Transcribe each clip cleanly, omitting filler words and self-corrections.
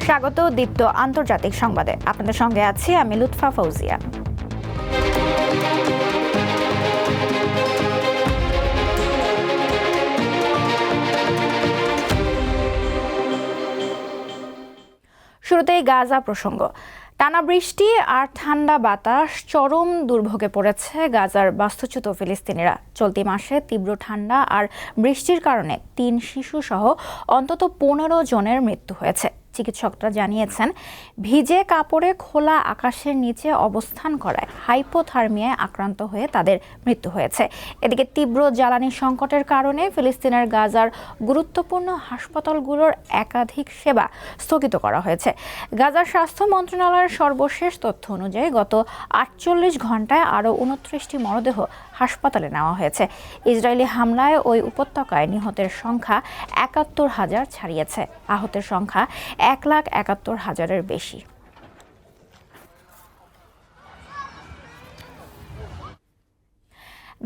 স্বাগত দীপ্ত আন্তর্জাতিক সংবাদে। আপনাদের সঙ্গে আছি আমি লুৎফা ফৌজিয়া। শুরুতেই গাজা প্রসঙ্গ। টানা বৃষ্টি আর ঠান্ডা বাতাস চরম দুর্ভোগে পড়েছে গাজার বাস্তুচ্যুত ফিলিস্তিনিরা। চলতি মাসে তীব্র ঠান্ডা আর বৃষ্টির কারণে ৩ শিশু সহ অন্তত ১৫ জনের মৃত্যু হয়েছে। চিকিৎসকরা জানিয়েছেন, ভিজে কাপড়ে খোলা আকাশের নিচে অবস্থান করায় হাইপোথার্মিয়ায় আক্রান্ত হয়ে তাদের মৃত্যু হয়েছে। এদিকে তীব্র জ্বালানি সংকটের কারণে ফিলিস্তিনের গাজার গুরুত্বপূর্ণ হাসপাতালগুলোর একাধিক সেবা স্থগিত করা হয়েছে। গাজার স্বাস্থ্য মন্ত্রণালয়ের সর্বশেষ তথ্য অনুযায়ী গত ৪৮ ঘন্টায় আরও ২৯টি মরদেহ হাসপাতালে নেওয়া হয়েছে। ইসরায়েলি হামলায় ওই উপত্যকায় নিহতের সংখ্যা ৭১,০০০ ছাড়িয়েছে। আহতের সংখ্যা ১,৭১,০০০-এর বেশি।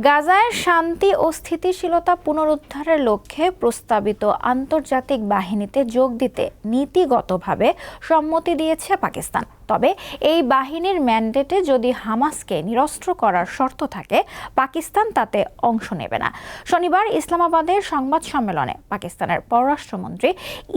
গাজায় শান্তি ও স্থিতিশীলতা পুনরুদ্ধারের লক্ষ্যে প্রস্তাবিত আন্তর্জাতিক বাহিনীতে যোগ দিতে নীতিগতভাবে সম্মতি দিয়েছে পাকিস্তান। তবে এই বাহিনীর ম্যান্ডেটে যদি হামাসকে নিরস্ত্র করার শর্ত থাকে, পাকিস্তান তাতে অংশ নেবে না। শনিবার ইসলামাবাদের সংবাদ সম্মেলনে পাকিস্তানের পররাষ্ট্রমন্ত্রী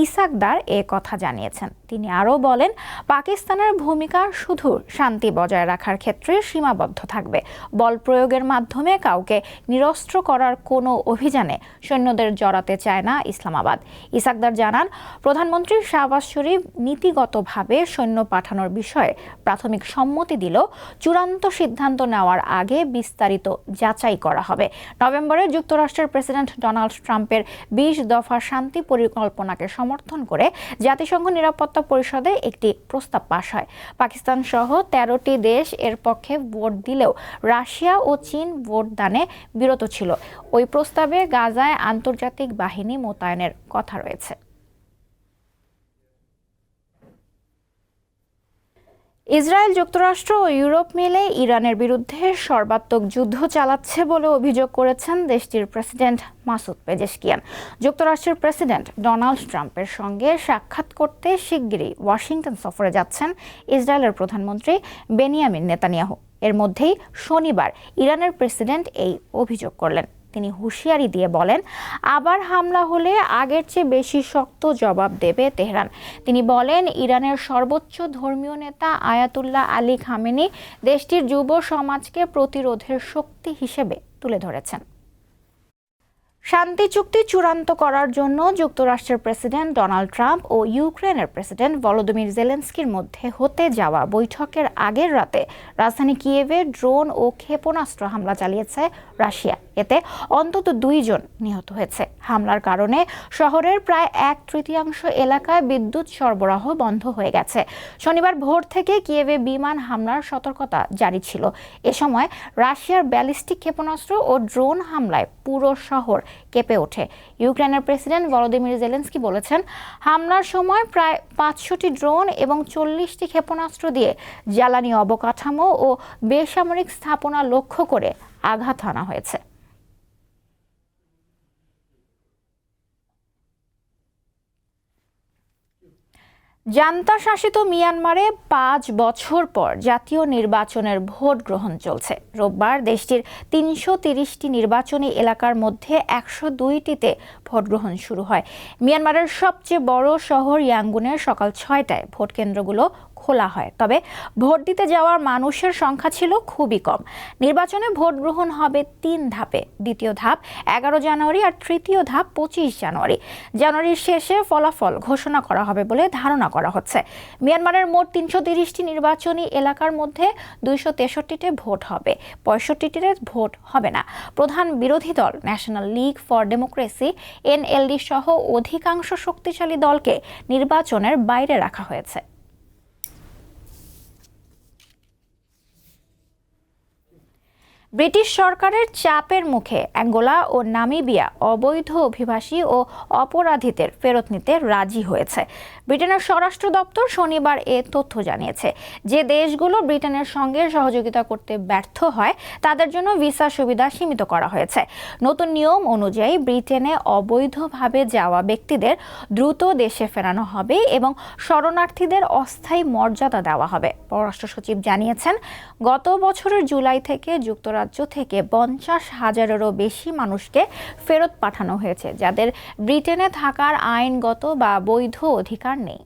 ইসাক দার এ কথা জানিয়েছেন। তিনি আরও বলেন, পাকিস্তানের ভূমিকা শুধু শান্তি বজায় রাখার ক্ষেত্রে সীমাবদ্ধ থাকবে। বল প্রয়োগের মাধ্যমে কাউকে নিরস্ত্র করার কোনো অভিযানে সৈন্যদের জড়াতে চায় না ইসলামাবাদ। ইসাকদার জানান, প্রধানমন্ত্রী শাহবাজ শরীফ নীতিগতভাবে সৈন্য পাঠানোর বিষয়ে প্রাথমিক সম্মতি দিলেও চূড়ান্ত সিদ্ধান্ত নেওয়ার আগে বিস্তারিত যাচাই করা হবে। নভেম্বরে যুক্তরাষ্ট্রের প্রেসিডেন্ট ডোনাল্ড ট্রাম্পের ২০ দফা শান্তি পরিকল্পনাকে সমর্থন করে জাতিসংঘ নিরাপত্তা পরিষদে একটি প্রস্তাব পাশ হয়। পাকিস্তান সহ ১৩টি দেশ এর পক্ষে ভোট দিলেও রাশিয়া ও চীন ভোট দানে বিরত ছিল। ওই প্রস্তাবে গাজায় আন্তর্জাতিক বাহিনী মোতায়েনের কথা রয়েছে। ইসরায়েল, যুক্তরাষ্ট্র ও ইউরোপ মিলে ইরানের বিরুদ্ধে সর্বাত্মক যুদ্ধ চালাচ্ছে বলে অভিযোগ করেছেন দেশটির প্রেসিডেন্ট মাসুদ পেজেশকিয়ান। যুক্তরাষ্ট্রের প্রেসিডেন্ট ডোনাল্ড ট্রাম্পের সঙ্গে সাক্ষাৎ করতে শিগগিরই ওয়াশিংটন সফরে যাচ্ছেন ইসরায়েলের প্রধানমন্ত্রী বেনিয়ামিন নেতানিয়াহু। এর মধ্যেই শনিবার ইরানের প্রেসিডেন্ট এই অভিযোগ করলেন। তিনি হুঁশিয়ারি দিয়ে বলেন, আবার হামলা হলে আগের চেয়ে বেশি শক্ত জবাব দেবে তেহরান। তিনি বলেন, ইরানের সর্বোচ্চ ধর্মীয় নেতা আয়াতুল্লাহ আলী খামেনি দেশটির যুব সমাজকে প্রতিরোধের শক্তি হিসেবে তুলে ধরেছেন। শান্তি চুক্তি চূড়ান্ত করার জন্য যুক্তরাষ্ট্রের প্রেসিডেন্ট ডোনাল্ড ট্রাম্প ও ইউক্রেনের প্রেসিডেন্ট ভলোদিমির জেলেনস্কির মধ্যে হতে যাওয়া বৈঠকের আগের রাতে রাজধানী কিয়েভে ড্রোন ও ক্ষেপণাস্ত্র হামলা চালিয়েছে রাশিয়া। এতে অন্তত ২ জন নিহত হয়েছে। হামলার কারণে শহরের প্রায় ১/৩ এলাকায় বিদ্যুৎ সরবরাহ বন্ধ হয়ে গেছে। শনিবার ভোর থেকে কিয়েভে বিমান হামলার সতর্কতা জারি ছিল। এ সময় রাশিয়ার ব্যালিস্টিক ক্ষেপণাস্ত্র ও ড্রোন হামলায় পুরো শহর কেঁপে ওঠে। ইউক্রেনের প্রেসিডেন্ট ভলোদিমির জেলেনস্কি বলেছেন, হামলার সময় প্রায় ৫০০টি ড্রোন এবং ৪০টি ক্ষেপণাস্ত্র দিয়ে জ্বালানি অবকাঠামো ও বেসামরিক স্থাপনা লক্ষ্য করে আঘাত হানা হয়েছে। জান্তা শাসিত মিয়ানমারে ৫ বছর পর জাতীয় নির্বাচনের ভোট গ্রহণ চলছে। রোববার দেশটির ৩৩০টি নির্বাচনী এলাকার মধ্যে ১০২টিতে ভোট গ্রহণ শুরু হয়। মিয়ানমারের সবচেয়ে বড় শহর ইয়াঙ্গুনের সকাল ৬টায় ভোট কেন্দ্রগুলো খোলা হয়। তবে ভোট দিতে যাওয়ার মানুষের সংখ্যা ছিল খুবই কম। নির্বাচনে ভোট গ্রহণ হবে ৩ ধাপে। দ্বিতীয় ধাপ ১১ জানুয়ারি আর তৃতীয় ধাপ ২৫ জানুয়ারি। জানুয়ারির শেষে ফলাফল ঘোষণা করা হবে বলে ধারণা করা হচ্ছে। মিয়ানমারের মোট ৩৩০টি নির্বাচনী এলাকার মধ্যে ২৬৩তে ভোট হবে, ৬৫টিতে ভোট হবে না। প্রধান বিরোধী দল national League for democracy NLD সহ অধিকাংশ শক্তিশালী দলকে নির্বাচনের বাইরে রাখা হয়েছে। ব্রিটিশ সরকারের চাপের মুখে অ্যাঙ্গোলা ও নামিবিয়া অবৈধ অভিবাসী ও অপরাধীদের ফেরত নিতে রাজি হয়েছে। ব্রিটেনের স্বরাষ্ট্র দপ্তর শনিবার এ তথ্য জানিয়েছে। যে দেশগুলো ব্রিটেনের সঙ্গে সহযোগিতা করতে ব্যর্থ হয় তাদের জন্য ভিসা সুবিধা সীমিত করা হয়েছে। নতুন নিয়ম অনুযায়ী ব্রিটেনে অবৈধভাবে যাওয়া ব্যক্তিদের দ্রুত দেশে ফেরানো হবে এবং শরণার্থীদের অস্থায়ী মর্যাদা দেওয়া হবে। পররাষ্ট্র সচিব জানিয়েছেন, গত বছরের জুলাই থেকে যুক্তরাজ্য থেকে 50,000-এরও বেশি মানুষকে ফেরত পাঠানো হয়েছে যাদের ব্রিটেনে থাকার আইনগত বা বৈধ অধিকার নেই।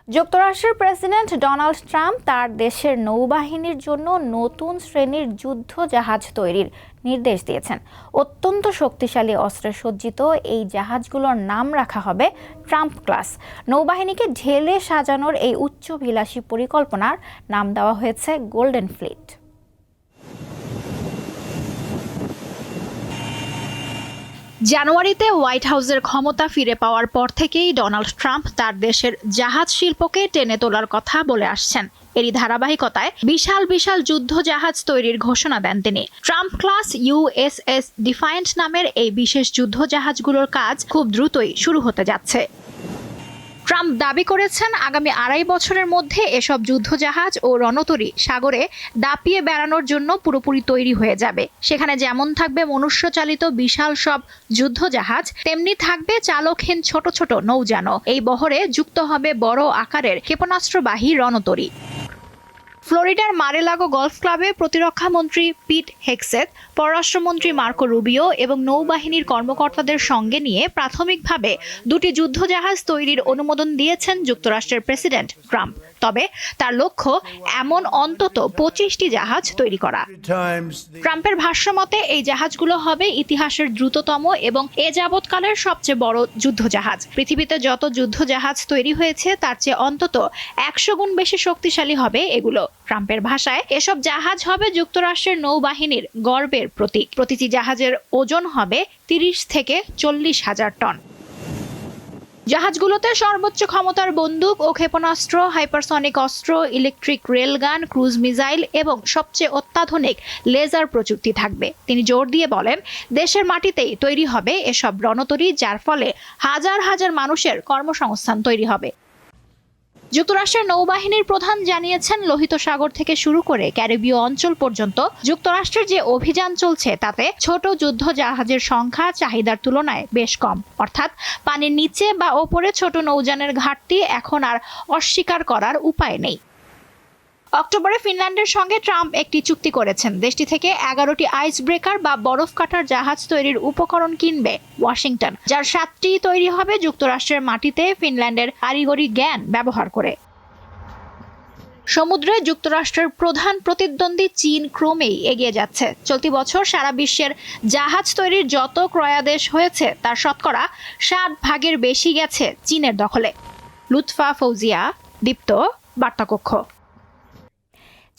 যুক্তরাষ্ট্রের প্রেসিডেন্ট ডোনাল্ড ট্রাম্প তার দেশের নৌবাহিনীর জন্য নতুন শ্রেণীর যুদ্ধ জাহাজ তৈরির নির্দেশ দিয়েছেন। অত্যন্ত শক্তিশালী অস্ত্রে সজ্জিত এই জাহাজগুলোর নাম রাখা হবে ট্রাম্প ক্লাস। নৌবাহিনীকে ঢেলে সাজানোর এই উচ্চবিলাসী পরিকল্পনার নাম দেওয়া হয়েছে গোল্ডেন ফ্লিট। জানুয়ারিতে হোয়াইট হাউসের ক্ষমতা ফিরে পাওয়ার পর থেকেই ডোনাল্ড ট্রাম্প তার দেশের জাহাজ শিল্পকে টেনে তোলার কথা বলে আসছেন। এরই ধারাবাহিকতায় বিশাল বিশাল যুদ্ধ জাহাজ তৈরির ঘোষণা দেন তিনি। ট্রাম্প ক্লাস USS ডিফায়েন্ট নামের এই বিশেষ যুদ্ধ জাহাজগুলোর কাজ খুব দ্রুতই শুরু হতে যাচ্ছে। ট্রাম্প দাবি করেছেন, আগামী 2.5 বছরের মধ্যে এসব যুদ্ধজাহাজ ও রণতরী সাগরে দাপিয়ে বেড়ানোর জন্য পুরোপুরি তৈরি হয়ে যাবে। সেখানে যেমন থাকবে মনুষ্যচালিত বিশাল সব যুদ্ধজাহাজ, তেমনি থাকবে চালকহীন ছোট ছোট নৌযান। এই বহরে যুক্ত হবে বড় আকারের ক্ষেপণাস্ত্রবাহী রণতরী। ফ্লোরিডার মারে-লাগো গলফ ক্লাবে প্রতিরক্ষা মন্ত্রী পিট হেগসেথ, পররাষ্ট্রমন্ত্রী মার্কো রুবিও এবং নৌবাহিনীর কর্মকর্তাদের সঙ্গে নিয়ে প্রাথমিকভাবে 2টি যুদ্ধজাহাজ তৈরির অনুমোদন দিয়েছেন যুক্তরাষ্ট্রের প্রেসিডেন্ট ট্রাম্প। তবে তার লক্ষ্য এমন অন্তত 25টি জাহাজ তৈরি করা। ট্রাম্পের ভাষ্যমতে এই জাহাজগুলো হবে ইতিহাসের দ্রুততম এবং এ যাবৎকালের সবচেয়ে বড় যুদ্ধজাহাজ। পৃথিবীতে যত যুদ্ধজাহাজ তৈরি হয়েছে তার চেয়ে অন্তত 100 গুণ বেশি শক্তিশালী হবে এগুলো। ট্রাম্পের ভাষায় এসব জাহাজ হবে যুক্তরাষ্ট্রের নৌবাহিনীর গর্বের প্রতীক। প্রতিটি জাহাজের ওজন হবে 30 থেকে 40 হাজার টন। জাহাজগুলোতে সর্বোচ্চ ক্ষমতার বন্দুক ও ক্ষেপণাস্ত্র, হাইপারসনিক অস্ত্র, ইলেকট্রিক রেলগান, ক্রুজ মিসাইল এবং সবচেয়ে অত্যাধুনিক লেজার প্রযুক্তি থাকবে। তিনি জোর দিয়ে বলেন, দেশের মাটিতেই তৈরি হবে এসব রণতরী, যার ফলে হাজার হাজার মানুষের কর্মসংস্থান তৈরি হবে। যুক্তরাষ্ট্রের নৌবাহিনীর প্রধান জানিয়েছেন, লোহিত সাগর থেকে শুরু করে ক্যারিবীয় অঞ্চল পর্যন্ত যুক্তরাষ্ট্রের যে অভিযান চলছে তাতে ছোট যুদ্ধ জাহাজের সংখ্যা চাহিদার তুলনায় বেশ কম। অর্থাৎ পানির নিচে বা ওপরে ছোট নৌযানের ঘাটতি এখন আর অস্বীকার করার উপায় নেই। অক্টোবরে ফিনল্যান্ডের সঙ্গে ট্রাম্প একটি চুক্তি করেছেন। দেশটি থেকে 11টি আইস ব্রেকার বা বরফ কাটার জাহাজ তৈরির উপকরণ কিনবে ওয়াশিংটন, যার 7টি তৈরি হবে যুক্তরাষ্ট্রের মাটিতে ফিনল্যান্ডের কারিগরি জ্ঞান ব্যবহার করে। সমুদ্রে যুক্তরাষ্ট্রের প্রধান প্রতিদ্বন্দ্বী চীন ক্রমেই এগিয়ে যাচ্ছে। চলতি বছর সারা বিশ্বের জাহাজ তৈরির যত ক্রয়াদেশ হয়েছে তার শতকরা 60% বেশি গেছে চীনের দখলে। লুৎফা ফৌজিয়া, দীপ্ত, বার্তাকক্ষ।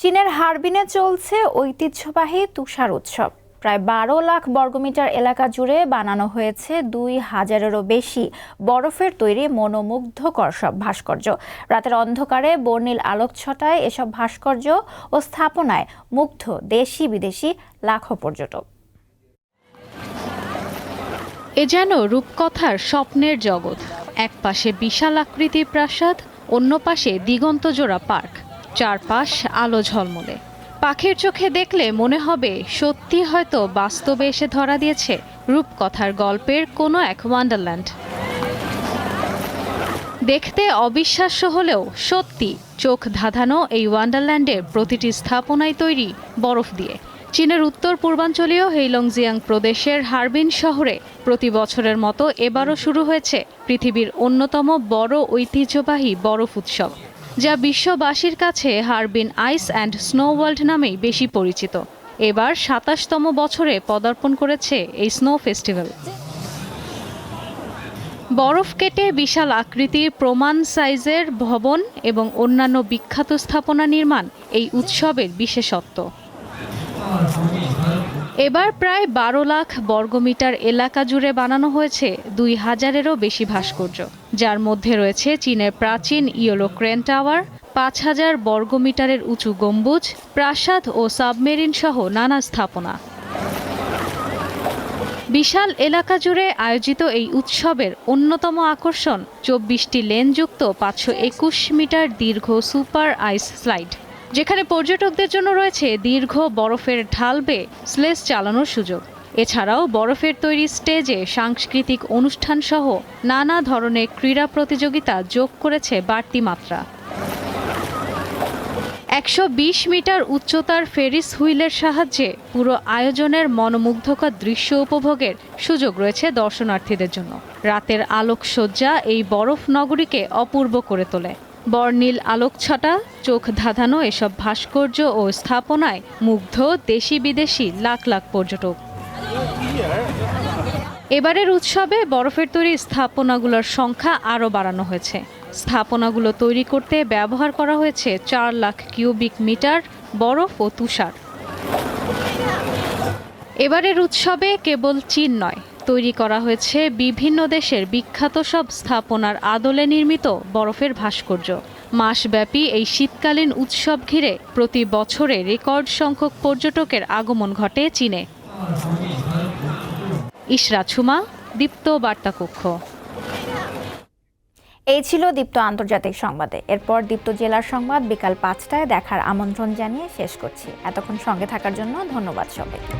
চীনের হারবিনে চলছে ঐতিহ্যবাহী তুষার উৎসব। প্রায় 12 লাখ বর্গমিটার এলাকা জুড়ে বানানো হয়েছে 2000-এরও বেশি বরফের তৈরি মনোমুগ্ধকর সব ভাস্কর্য। রাতের অন্ধকারে বর্ণিল আলোকছটায় এসব ভাস্কর্য ও স্থাপনায় মুগ্ধ দেশি বিদেশি লাখো পর্যটক। এ যেন রূপকথার স্বপ্নের জগৎ। এক পাশে বিশাল আকৃতির প্রাসাদ, অন্য পাশে দিগন্তজোড়া পার্ক, চারপাশ আলো ঝলমলে। পাখির চোখে দেখলে মনে হবে সত্যি হয়তো বাস্তবে এসে ধরা দিয়েছে রূপকথার গল্পের কোনো এক ওয়ান্ডারল্যান্ড। দেখতে অবিশ্বাস্য হলেও সত্যি, চোখ ধাঁধানো এই ওয়ান্ডারল্যান্ডের প্রতিটি স্থাপনাই তৈরি বরফ দিয়ে। চীনের উত্তর পূর্বাঞ্চলীয় হেইলংজিয়াং প্রদেশের হারবিন শহরে প্রতি বছরের মতো এবারও শুরু হয়েছে পৃথিবীর অন্যতম বড় ঐতিহ্যবাহী বরফ উৎসব, যা বিশ্ববাসীর কাছে Harbin Ice and Snow World নামেই বেশি পরিচিত। এবার 27তম বছরে পদার্পণ করেছে এই স্নো ফেস্টিভ্যাল। বরফ কেটে বিশাল আকৃতির প্রমাণ সাইজের ভবন এবং অন্যান্য বিখ্যাত স্থাপনা নির্মাণ এই উৎসবের বিশেষত্ব। এবার প্রায় 12 লাখ বর্গমিটার এলাকা জুড়ে বানানো হয়েছে 2000-এরও বেশি ভাস্কর্য, যার মধ্যে রয়েছে চীনের প্রাচীন ইয়েলো ক্রেন টাওয়ার, 5000 বর্গমিটারের উঁচু গম্বুজ, প্রাসাদ ও সাবমেরিন সহ নানা স্থাপনা। বিশাল এলাকা জুড়ে আয়োজিত এই উৎসবের অন্যতম আকর্ষণ 24টি লেনযুক্ত 521 মিটার দীর্ঘ সুপার আইস স্লাইড, যেখানে পর্যটকদের জন্য রয়েছে দীর্ঘ বরফের ঢাল বেয়ে স্লেজ চালানোর সুযোগ। এছাড়াও বরফের তৈরি স্টেজে সাংস্কৃতিক অনুষ্ঠান সহ নানা ধরনের ক্রীড়া প্রতিযোগিতা যোগ করেছে বাড়তি মাত্রা। 120 মিটার উচ্চতার ফেরিস হুইলের সাহায্যে পুরো আয়োজনের মনোমুগ্ধকর দৃশ্য উপভোগের সুযোগ রয়েছে দর্শনার্থীদের জন্য। রাতের আলোকসজ্জা এই বরফ নগরীকে অপূর্ব করে তোলে। বর্ণিল আলোকছটা, চোখ ধাঁধানো এসব ভাস্কর্য ও স্থাপনায় মুগ্ধ দেশি বিদেশি লাখ লাখ পর্যটক। এবারের উৎসবে বরফের তৈরি স্থাপনাগুলোর সংখ্যা আরও বাড়ানো হয়েছে। স্থাপনাগুলো তৈরি করতে ব্যবহার করা হয়েছে 4 লাখ কিউবিক মিটার বরফ ও তুষার। এবারের উৎসবে কেবল চীন নয়, তৈরি করা হয়েছে বিভিন্ন দেশের বিখ্যাত সব স্থাপনার আদলে নির্মিত বরফের ভাস্কর্য। মাসব্যাপী এই শীতকালীন উৎসব ঘিরে প্রতি বছরে রেকর্ড সংখ্যক পর্যটকের আগমন ঘটে চীনে। ইশরাত সুমা, দীপ্ত বার্তা কক্ষ। এই ছিল দীপ্ত আন্তর্জাতিক সংবাদে। এরপর দীপ্ত জেলার সংবাদ বিকাল 5টায় দেখার আমন্ত্রণ জানিয়ে শেষ করছি। এতক্ষণ সঙ্গে থাকার জন্য ধন্যবাদ সবাইকে।